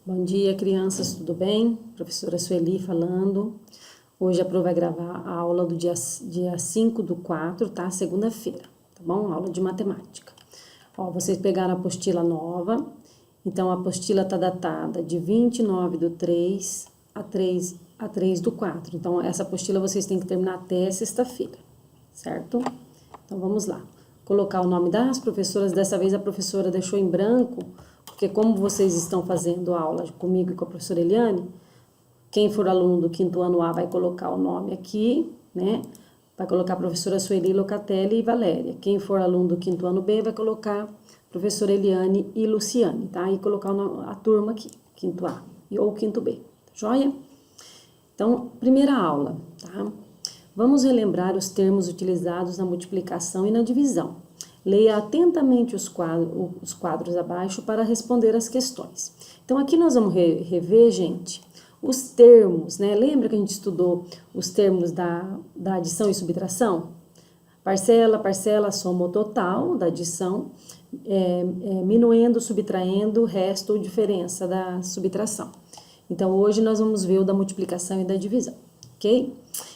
Bom dia, crianças, tudo bem? Professora Sueli falando. Hoje a Pro vai gravar a aula do dia 5/4, tá? Segunda-feira, tá bom? Aula de matemática. Ó, vocês pegaram a apostila nova, então a apostila tá datada de 29/3 a 3/4. Então, essa apostila vocês têm que terminar até sexta-feira, certo? Então, vamos lá. Colocar o nome das professoras, dessa vez a professora deixou em branco, porque como vocês estão fazendo aula comigo e com a professora Eliane, quem for aluno do 5º ano A vai colocar o nome aqui, né? Vai colocar a professora Sueli, Locatelli e Valéria. Quem for aluno do 5º ano B vai colocar professora Eliane e Luciane, tá? E colocar a turma aqui, 5º A ou 5º B, tá joia? Então, primeira aula, tá? Vamos relembrar os termos utilizados na multiplicação e na divisão. Leia atentamente os quadros abaixo para responder as questões. Então, aqui nós vamos rever, gente, os termos, né? Lembra que a gente estudou os termos da adição e subtração? Parcela, parcela, soma ou total da adição, minuendo, subtraindo, resto ou diferença da subtração. Então, hoje nós vamos ver o da multiplicação e da divisão, ok?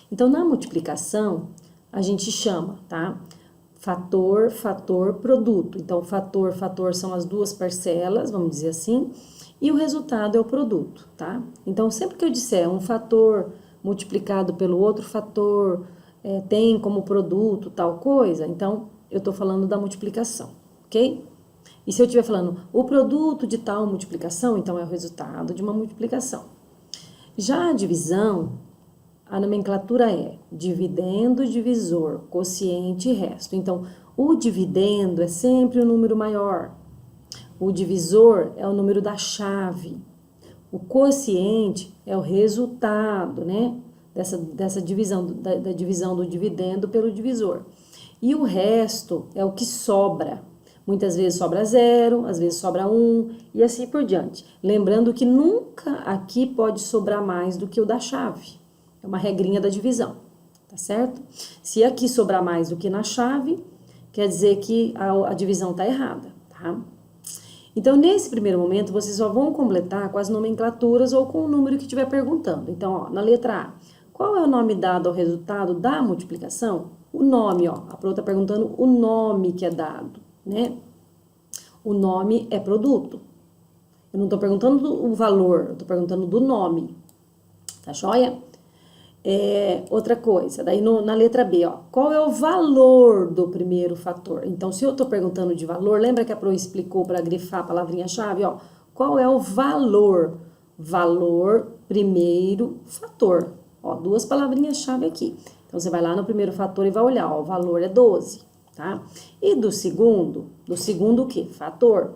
Então, na multiplicação, a gente chama, tá? Fator, fator, produto. Então, fator, fator são as duas parcelas, vamos dizer assim, e o resultado é o produto, tá? Então, sempre que eu disser um fator multiplicado pelo outro fator, tem como produto tal coisa, então, eu tô falando da multiplicação, ok? E se eu estiver falando o produto de tal multiplicação, então é o resultado de uma multiplicação. Já a divisão, a nomenclatura é dividendo, divisor, quociente e resto. Então, o dividendo é sempre o número maior. O divisor é o número da chave. O quociente é o resultado, né? Dessa divisão, da divisão do dividendo pelo divisor. E o resto é o que sobra. Muitas vezes sobra 0, às vezes sobra 1 e assim por diante. Lembrando que nunca aqui pode sobrar mais do que o da chave. É uma regrinha da divisão, tá certo? Se aqui sobrar mais do que na chave, quer dizer que a divisão tá errada, tá? Então, nesse primeiro momento, vocês só vão completar com as nomenclaturas ou com o número que estiver perguntando. Então, ó, na letra A, qual é o nome dado ao resultado da multiplicação? O nome, ó, a Pro tá perguntando o nome que é dado, né? O nome é produto. Eu não tô perguntando o valor, eu tô perguntando do nome, tá joia? Outra coisa, daí na letra B, ó, qual é o valor do primeiro fator? Então, se eu tô perguntando de valor, lembra que a Pro explicou para grifar a palavrinha-chave, ó, qual é o valor? Valor, primeiro fator, ó, duas palavrinhas-chave aqui. Então, você vai lá no primeiro fator e vai olhar, ó, o valor é 12, tá? E do segundo o quê? Fator.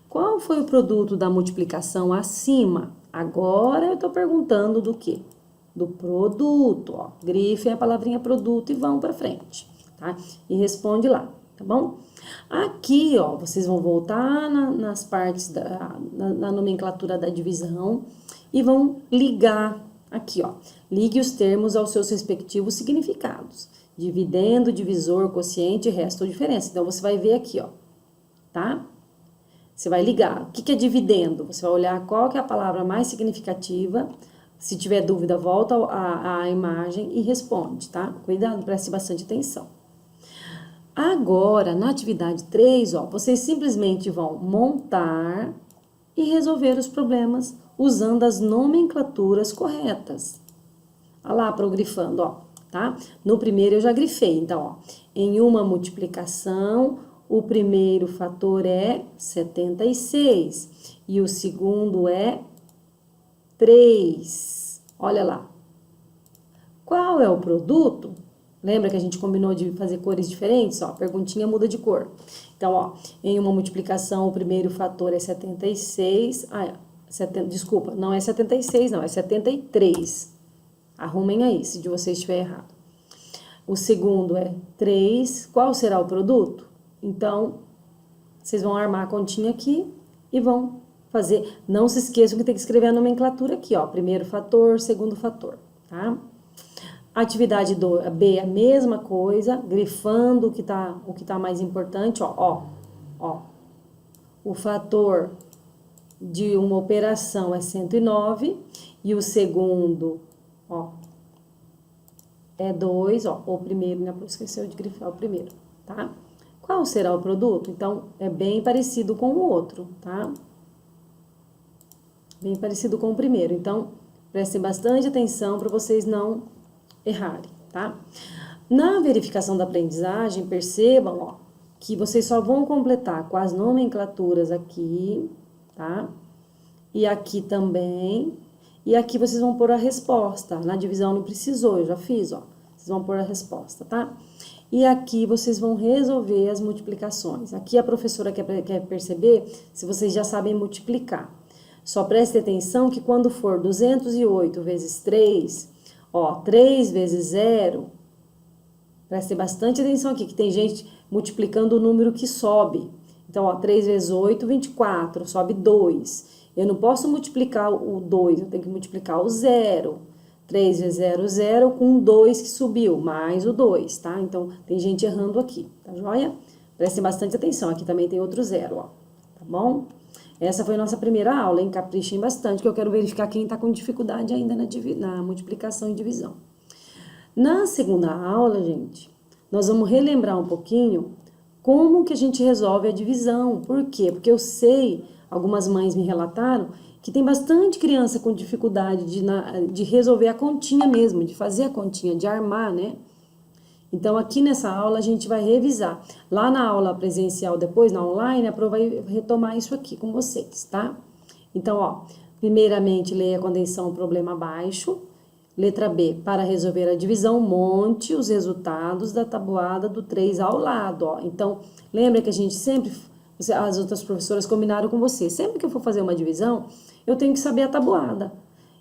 Qual foi o produto da multiplicação acima? Agora eu tô perguntando do quê? Do produto, ó. Grifem a palavrinha produto e vão para frente, tá? E responde lá, tá bom? Aqui, ó, vocês vão voltar nas partes na nomenclatura da divisão e vão ligar aqui, ó. Ligue os termos aos seus respectivos significados. Dividendo, divisor, quociente, resto ou diferença. Então, você vai ver aqui, ó, tá? Você vai ligar. O que é dividendo? Você vai olhar qual que é a palavra mais significativa. Se tiver dúvida, volta à imagem e responde, tá? Cuidado, preste bastante atenção. Agora, na atividade 3, ó, vocês simplesmente vão montar e resolver os problemas usando as nomenclaturas corretas. Olha lá, grifando, ó, tá? No primeiro eu já grifei, então, ó, em uma multiplicação, o primeiro fator é 76 e o segundo é 3. Olha lá. Qual é o produto? Lembra que a gente combinou de fazer cores diferentes? Ó, perguntinha muda de cor. Então, ó, em uma multiplicação, o primeiro fator é 76. Desculpa, não é 76, não, é 73. Arrumem aí, se de vocês estiver errado. O segundo é 3. Qual será o produto? Então, vocês vão armar a continha aqui e vão fazer. Não se esqueçam que tem que escrever a nomenclatura aqui, ó. Primeiro fator, segundo fator, tá? Atividade B é a mesma coisa, grifando o que tá mais importante, ó. O fator de uma operação é 109 e o segundo, ó, é 2, ó, o primeiro, né, esqueceu de grifar o primeiro, tá? Qual será o produto? Então, é bem parecido com o outro, tá? Bem parecido com o primeiro. Então, prestem bastante atenção para vocês não errarem, tá? Na verificação da aprendizagem, percebam, ó, que vocês só vão completar com as nomenclaturas aqui, tá? E aqui também. E aqui vocês vão pôr a resposta. Na divisão não precisou, eu já fiz, ó. Vocês vão pôr a resposta, tá? E aqui vocês vão resolver as multiplicações. Aqui a professora quer perceber se vocês já sabem multiplicar. Só preste atenção que quando for 208 vezes 3, ó, 3 vezes 0, preste bastante atenção aqui, que tem gente multiplicando o número que sobe. Então, ó, 3 vezes 8, 24, sobe 2. Eu não posso multiplicar o 2, eu tenho que multiplicar o 0. 3 vezes 0, 0, com o 2 que subiu, mais o 2, tá? Então, tem gente errando aqui, tá joia? Prestem bastante atenção, aqui também tem outro 0, ó, tá bom? Essa foi a nossa primeira aula, hein? Caprichem bastante, que eu quero verificar quem tá com dificuldade ainda na multiplicação e divisão. Na segunda aula, gente, nós vamos relembrar um pouquinho como que a gente resolve a divisão. Por quê? Porque eu sei, algumas mães me relataram, que tem bastante criança com dificuldade de resolver a continha mesmo, de fazer a continha, de armar, né? Então, aqui nessa aula, a gente vai revisar. Lá na aula presencial, depois, na online, a Pro vai retomar isso aqui com vocês, tá? Então, ó, primeiramente, leia com atenção o problema abaixo. Letra B, para resolver a divisão, monte os resultados da tabuada do 3 ao lado, ó. Então, lembra que a gente sempre, as outras professoras combinaram com você, sempre que eu for fazer uma divisão, eu tenho que saber a tabuada.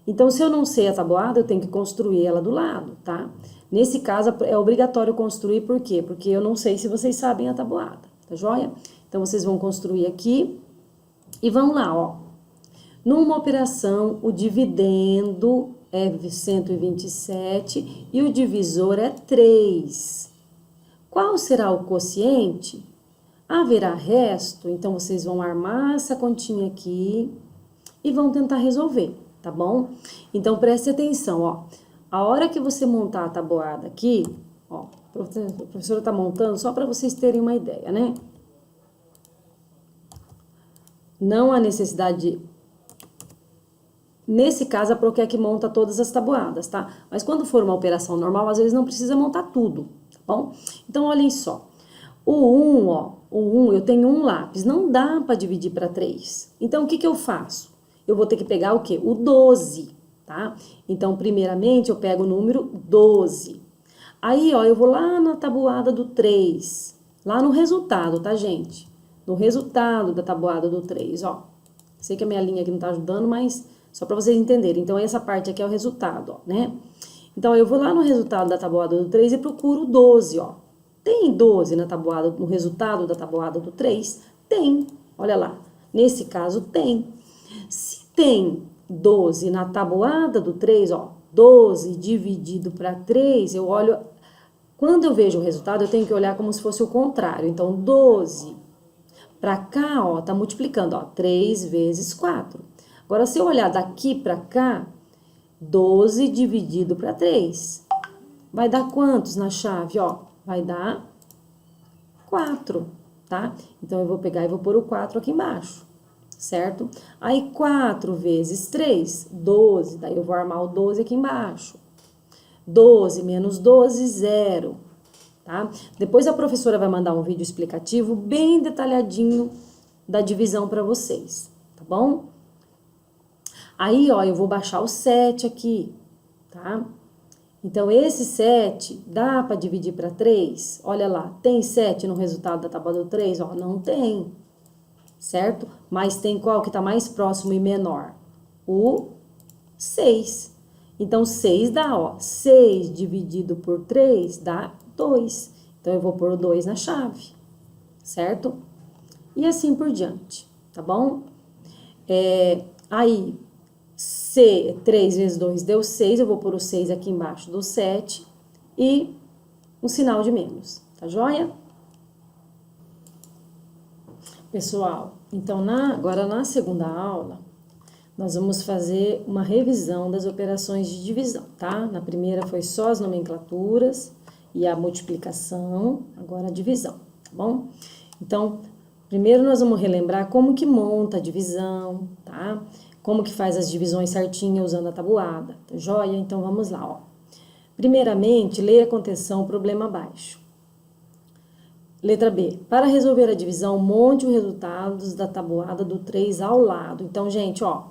Então, se eu não sei a tabuada, eu tenho que construir ela do lado, tá? Nesse caso, é obrigatório construir, por quê? Porque eu não sei se vocês sabem a tabuada, tá joia? Então, vocês vão construir aqui e vão lá, ó. Numa operação, o dividendo é 127 e o divisor é 3. Qual será o quociente? Haverá resto? Então, vocês vão armar essa continha aqui e vão tentar resolver, tá bom? Então, preste atenção, ó. A hora que você montar a tabuada aqui, ó, a professora tá montando só para vocês terem uma ideia, né? Não há necessidade de... Nesse caso, a Pro quer que monta todas as tabuadas, tá? Mas quando for uma operação normal, às vezes não precisa montar tudo, tá bom? Então, olhem só. O 1, ó, o 1, eu tenho um lápis, não dá para dividir para 3. Então, o que que eu faço? Eu vou ter que pegar o quê? O 12, tá? Então, primeiramente, eu pego o número 12. Aí, ó, eu vou lá na tabuada do 3, lá no resultado, tá, gente? No resultado da tabuada do 3, ó. Sei que a minha linha aqui não tá ajudando, mas só para vocês entenderem. Então, essa parte aqui é o resultado, ó, né? Então, eu vou lá no resultado da tabuada do 3 e procuro 12, ó. Tem 12 na tabuada, no resultado da tabuada do 3? Tem, olha lá. Nesse caso, tem. Se tem 12 na tabuada do 3, ó, 12 dividido para 3, eu olho... Quando eu vejo o resultado, eu tenho que olhar como se fosse o contrário. Então, 12 para cá, ó, tá multiplicando, ó, 3 vezes 4. Agora, se eu olhar daqui para cá, 12 dividido para 3. Vai dar quantos na chave, ó? Vai dar 4, tá? Então, eu vou pegar e vou pôr o 4 aqui embaixo, certo? Aí, 4 vezes 3, 12. Daí, eu vou armar o 12 aqui embaixo. 12 menos 12, 0, tá? Depois, a professora vai mandar um vídeo explicativo bem detalhadinho da divisão para vocês, tá bom? Aí, ó, eu vou baixar o 7 aqui, tá? Então, esse 7 dá para dividir para 3? Olha lá, tem 7 no resultado da tabuada do 3? Ó, não tem, certo? Mas tem qual que tá mais próximo e menor? O 6. Então, 6 dá, ó, 6 dividido por 3 dá 2. Então, eu vou pôr o 2 na chave, certo? E assim por diante, tá bom? Aí, 3 vezes 2 deu 6, eu vou pôr o 6 aqui embaixo do 7 e um sinal de menos, tá joia? Pessoal, então agora na segunda aula, nós vamos fazer uma revisão das operações de divisão, tá? Na primeira foi só as nomenclaturas e a multiplicação, agora a divisão, tá bom? Então, primeiro nós vamos relembrar como que monta a divisão, tá? Como que faz as divisões certinho usando a tabuada, tá joia? Então, vamos lá, ó. Primeiramente, leia com atenção o problema abaixo. Letra B. Para resolver a divisão, monte os resultados da tabuada do 3 ao lado. Então, gente, ó,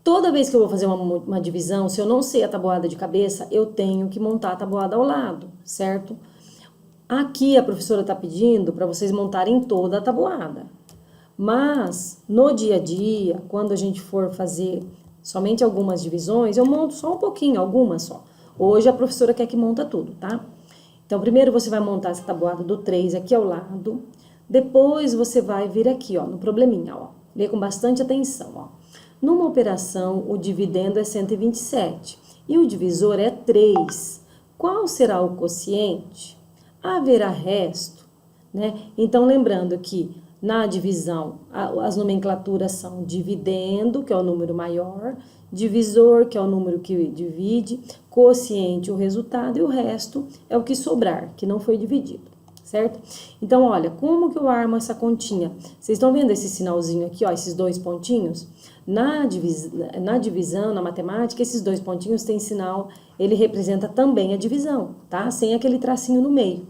toda vez que eu vou fazer uma divisão, se eu não sei a tabuada de cabeça, eu tenho que montar a tabuada ao lado, certo? Aqui a professora está pedindo para vocês montarem toda a tabuada. Mas, no dia a dia, quando a gente for fazer somente algumas divisões, eu monto só um pouquinho, algumas só. Hoje a professora quer que monta tudo, tá? Então, primeiro você vai montar essa tabuada do 3 aqui ao lado. Depois você vai vir aqui, ó, no probleminha, ó. Lê com bastante atenção, ó. Numa operação, o dividendo é 127 e o divisor é 3. Qual será o quociente? Haverá resto, né? Então, lembrando que na divisão, as nomenclaturas são dividendo, que é o número maior, divisor, que é o número que divide, quociente, o resultado, e o resto é o que sobrar, que não foi dividido, certo? Então, olha, como que eu armo essa continha? Vocês estão vendo esse sinalzinho aqui, ó, esses dois pontinhos? Na divisão, na matemática, esses dois pontinhos têm sinal, ele representa também a divisão, tá? Sem aquele tracinho no meio,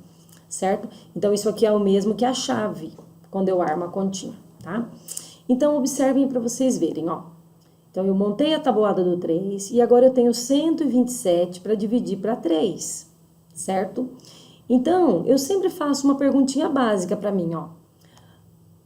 certo? Então, isso aqui é o mesmo que a chave, quando eu armo a continha, tá? Então, observem para vocês verem, ó. Então, eu montei a tabuada do 3 e agora eu tenho 127 para dividir para 3, certo? Então, eu sempre faço uma perguntinha básica para mim, ó.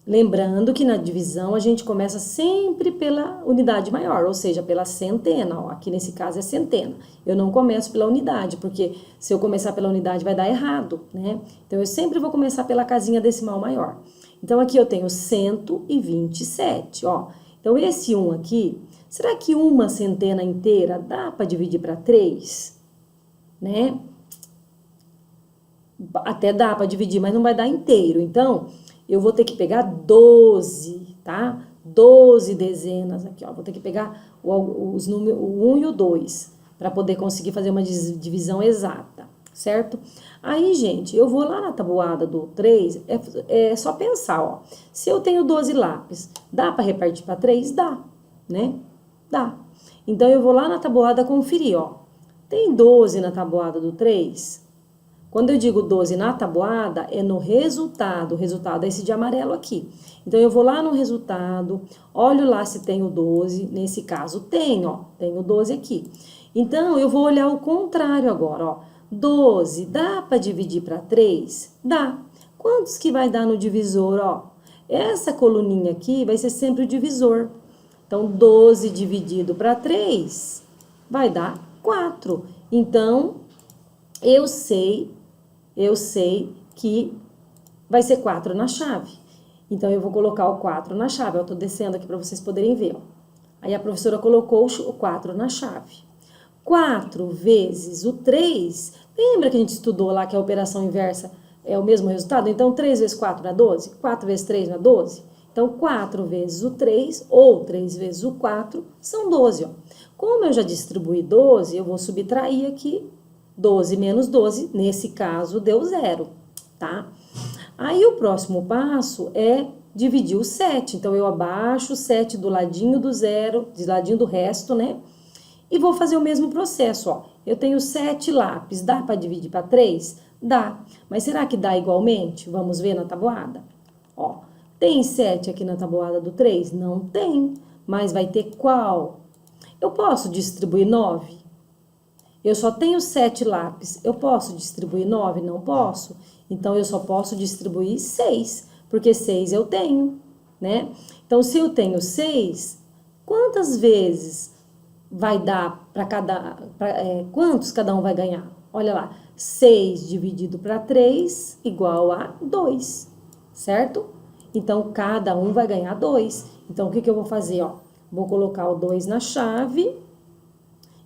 Lembrando que na divisão a gente começa sempre pela unidade maior, ou seja, pela centena, ó. Aqui nesse caso é centena. Eu não começo pela unidade, porque se eu começar pela unidade vai dar errado, né? Então, eu sempre vou começar pela casinha decimal maior. Então, aqui eu tenho 127, ó. Então, esse 1 aqui, será que uma centena inteira dá para dividir para 3? Né? Até dá para dividir, mas não vai dar inteiro. Então, eu vou ter que pegar 12, tá? 12 dezenas aqui, ó. Vou ter que pegar os números, o 1 e o 2, para poder conseguir fazer uma divisão exata, certo? Aí, gente, eu vou lá na tabuada do 3, é só pensar, ó. Se eu tenho 12 lápis, dá para repartir para 3? Dá, né? Dá. Então, eu vou lá na tabuada conferir, ó. Tem 12 na tabuada do 3? Quando eu digo 12 na tabuada, é no resultado. O resultado é esse de amarelo aqui. Então, eu vou lá no resultado, olho lá se tem o 12. Nesse caso, tem, ó. Tem o 12 aqui. Então, eu vou olhar o contrário agora, ó. 12 dá para dividir para 3? Dá. Quantos que vai dar no divisor, ó? Essa coluninha aqui vai ser sempre o divisor. Então, 12 dividido para 3 vai dar 4. Então, eu sei que vai ser 4 na chave. Então, eu vou colocar o 4 na chave. Eu tô descendo aqui para vocês poderem ver, ó. Aí, a professora colocou o 4 na chave. 4 vezes o 3, lembra que a gente estudou lá que a operação inversa é o mesmo resultado? Então, 3 vezes 4 não é 12? 4 vezes 3 não é 12? Então, 4 vezes o 3 ou 3 vezes o 4 são 12, ó. Como eu já distribuí 12, eu vou subtrair aqui 12 menos 12, nesse caso, deu 0, tá? Aí, o próximo passo é dividir o 7. Então, eu abaixo o 7 do ladinho do 0, do ladinho do resto, né? E vou fazer o mesmo processo, ó. Eu tenho 7 lápis, dá para dividir para 3? Dá. Mas será que dá igualmente? Vamos ver na tabuada. Ó, tem 7 aqui na tabuada do 3? Não tem. Mas vai ter qual? Eu posso distribuir 9? Eu só tenho 7 lápis. Eu posso distribuir 9? Não posso. Então, eu só posso distribuir 6, porque 6 eu tenho, né? Então, se eu tenho 6, quantas vezes vai dar para quantos cada um vai ganhar? Olha lá, 6 dividido para 3 igual a 2, certo? Então, cada um vai ganhar 2. Então, o que eu vou fazer, ó? Vou colocar o 2 na chave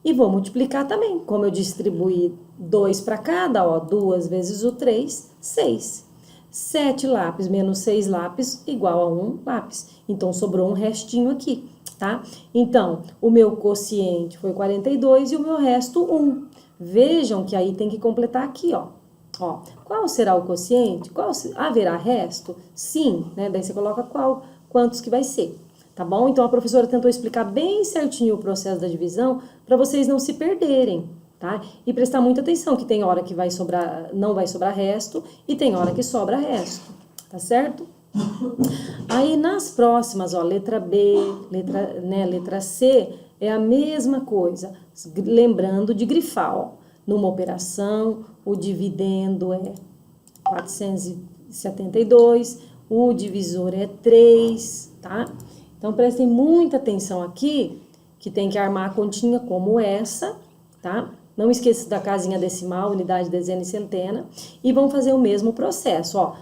e vou multiplicar também. Como eu distribuí 2 para cada, ó, 2 vezes o 3, 6. 7 lápis menos 6 lápis igual a 1 lápis. Então, sobrou um restinho aqui, tá? Então, o meu quociente foi 42 e o meu resto 1. Vejam que aí tem que completar aqui, ó. Ó, qual será o quociente? Haverá resto? Sim, né? Daí você coloca quantos que vai ser, tá bom? Então, a professora tentou explicar bem certinho o processo da divisão para vocês não se perderem, tá? E prestar muita atenção que tem hora que vai sobrar, não vai sobrar resto e tem hora que sobra resto, tá certo? Aí, nas próximas, ó, letra B, letra C, é a mesma coisa, lembrando de grifar, ó. Numa operação, o dividendo é 472, o divisor é 3, tá? Então, prestem muita atenção aqui, que tem que armar a continha como essa, tá? Não esqueça da casinha decimal, unidade, dezena e centena, e vão fazer o mesmo processo, ó.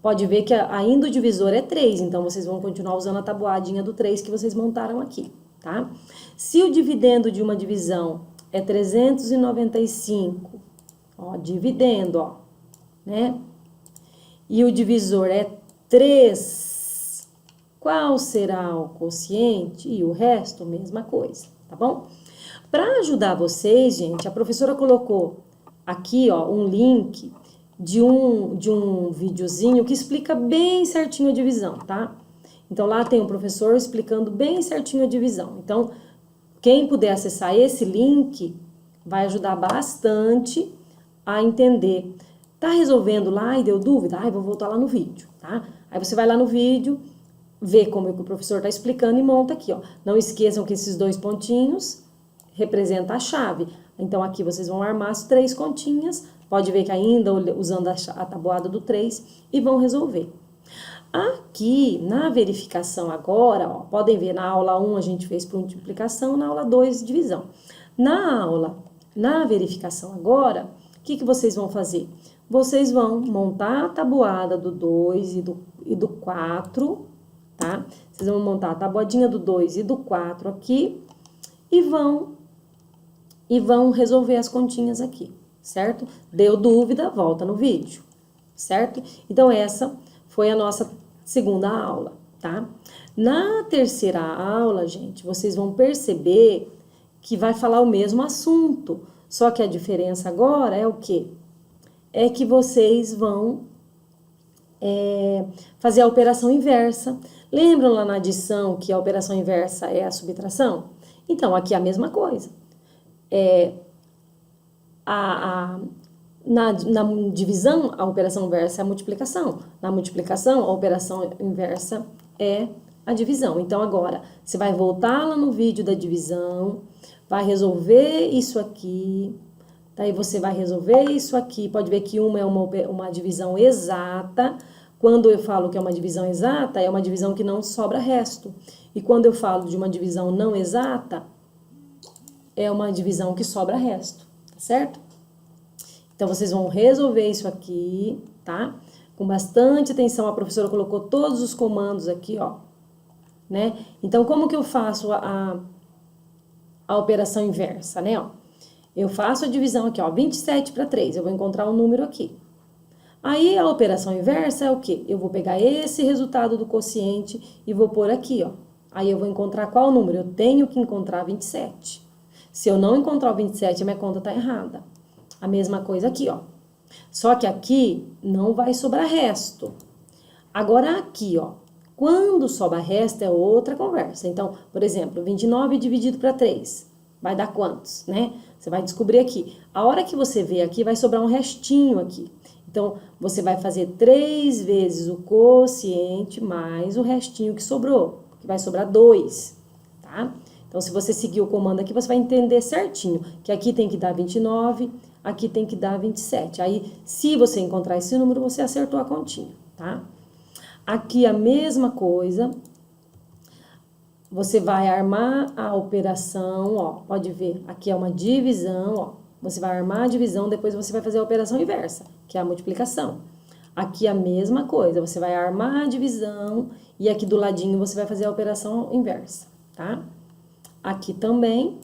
Pode ver que ainda o divisor é 3, então vocês vão continuar usando a tabuadinha do 3 que vocês montaram aqui, tá? Se o dividendo de uma divisão é 395, ó, dividendo, ó, né? E o divisor é 3, qual será o quociente? E o resto, mesma coisa, tá bom? Para ajudar vocês, gente, a professora colocou aqui, ó, um link de um videozinho que explica bem certinho a divisão, tá? Então, lá tem um professor explicando bem certinho a divisão. Então, quem puder acessar esse link vai ajudar bastante a entender. Tá resolvendo lá e deu dúvida? Vou voltar lá no vídeo, tá? Aí você vai lá no vídeo, vê como o professor tá explicando e monta aqui, ó. Não esqueçam que esses 2 pontinhos representam a chave. Então, aqui vocês vão armar as 3 continhas, pode ver que ainda usando a tabuada do 3 e vão resolver. Aqui, na verificação agora, ó, podem ver, na aula 1 a gente fez por multiplicação, na aula 2 divisão. Na verificação agora, o que vocês vão fazer? Vocês vão montar a tabuada do 2 e do 4, tá? Vocês vão montar a tabuadinha do 2 e do 4 aqui e vão resolver as continhas aqui, certo? Deu dúvida, volta no vídeo, certo? Então, essa foi a nossa segunda aula, tá? Na terceira aula, gente, vocês vão perceber que vai falar o mesmo assunto, só que a diferença agora é o quê? É que vocês vão fazer a operação inversa. Lembram lá na adição que a operação inversa é a subtração? Então, aqui é a mesma coisa. Na divisão, a operação inversa é a multiplicação. Na multiplicação, a operação inversa é a divisão. Então, agora, você vai voltar lá no vídeo da divisão, vai resolver isso aqui, daí você vai resolver isso aqui. Pode ver que uma é uma divisão exata. Quando eu falo que é uma divisão exata, é uma divisão que não sobra resto. E quando eu falo de uma divisão não exata, é uma divisão que sobra resto, tá certo? Então, vocês vão resolver isso aqui, tá? Com bastante atenção, a professora colocou todos os comandos aqui, ó, né? Então, como que eu faço a operação inversa, né, ó? Eu faço a divisão aqui, ó, 27 para 3, eu vou encontrar um número aqui. Aí, a operação inversa é o quê? Eu vou pegar esse resultado do quociente e vou pôr aqui, ó. Aí, eu vou encontrar qual número? Eu tenho que encontrar 27. Se eu não encontrar o 27, a minha conta tá errada. A mesma coisa aqui, ó. Só que aqui não vai sobrar resto. Agora aqui, ó. Quando sobra resto é outra conversa. Então, por exemplo, 29 dividido para 3. Vai dar quantos, né? Você vai descobrir aqui. A hora que você vê aqui, vai sobrar um restinho aqui. Então, você vai fazer 3 vezes o quociente mais o restinho que sobrou. Que vai sobrar 2, tá? Então, se você seguir o comando aqui, você vai entender certinho. Que aqui tem que dar 29, aqui tem que dar 27. Aí, se você encontrar esse número, você acertou a continha, tá? Aqui a mesma coisa. Você vai armar a operação, ó. Pode ver, aqui é uma divisão, ó. Você vai armar a divisão, depois você vai fazer a operação inversa, que é a multiplicação. Aqui a mesma coisa, você vai armar a divisão e aqui do ladinho você vai fazer a operação inversa, tá? Aqui também.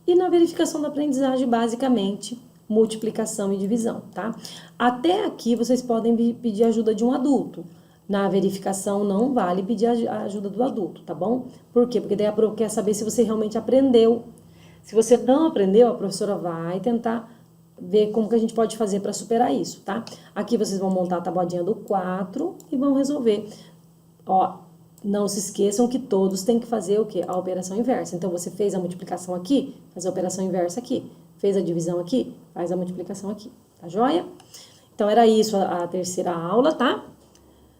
E na verificação da aprendizagem, basicamente, multiplicação e divisão, tá? Até aqui vocês podem pedir ajuda de um adulto. Na verificação não vale pedir a ajuda do adulto, tá bom? Por quê? Porque daí a prof quer saber se você realmente aprendeu. Se você não aprendeu, a professora vai tentar ver como que a gente pode fazer para superar isso, tá? Aqui vocês vão montar a tabuadinha do 4 e vão resolver. Ó, não se esqueçam que todos têm que fazer o quê? A operação inversa. Então, você fez a multiplicação aqui, faz a operação inversa aqui. Fez a divisão aqui, faz a multiplicação aqui. Tá joia? Então, era isso a terceira aula, tá?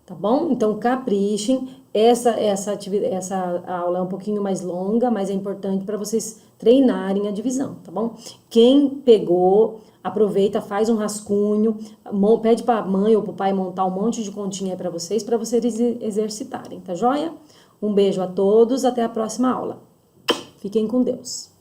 Tá bom? Então, caprichem. Essa aula é um pouquinho mais longa, mas é importante para vocês treinarem a divisão, tá bom? Quem pegou, aproveita, faz um rascunho, pede para a mãe ou para o pai montar um monte de continha aí para vocês exercitarem, tá joia? Um beijo a todos, até a próxima aula. Fiquem com Deus.